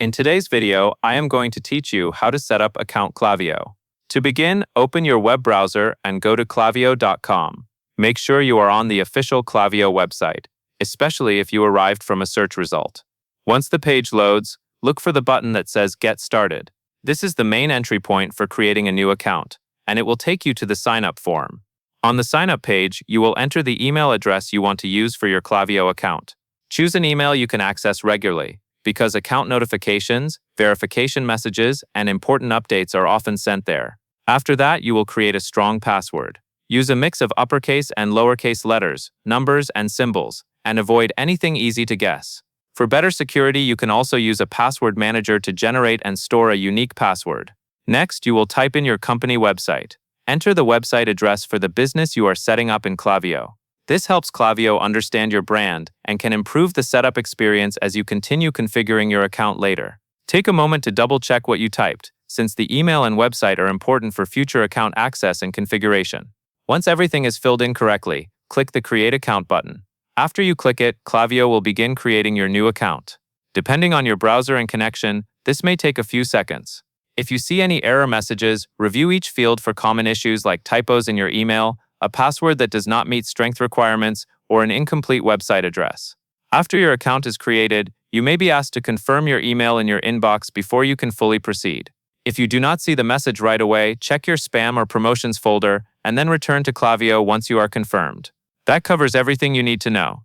In today's video, I am going to teach you how to set up account Klaviyo. To begin, open your web browser and go to klaviyo.com. Make sure you are on the official Klaviyo website, especially if you arrived from a search result. Once the page loads, look for the button that says Get Started. This is the main entry point for creating a new account, and it will take you to the sign-up form. On the sign-up page, you will enter the email address you want to use for your Klaviyo account. Choose an email you can access regularly, because account notifications, verification messages, and important updates are often sent there. After that, you will create a strong password. Use a mix of uppercase and lowercase letters, numbers, and symbols, and avoid anything easy to guess. For better security, you can also use a password manager to generate and store a unique password. Next, you will type in your company website. Enter the website address for the business you are setting up in Klaviyo. This helps Klaviyo understand your brand and can improve the setup experience as you continue configuring your account later. Take a moment to double-check what you typed, since the email and website are important for future account access and configuration. Once everything is filled in correctly, click the Create Account button. After you click it, Klaviyo will begin creating your new account. Depending on your browser and connection, this may take a few seconds. If you see any error messages, review each field for common issues like typos in your email, a password that does not meet strength requirements, or an incomplete website address. After your account is created, you may be asked to confirm your email in your inbox before you can fully proceed. If you do not see the message right away, check your spam or promotions folder and then return to Klaviyo once you are confirmed. That covers everything you need to know.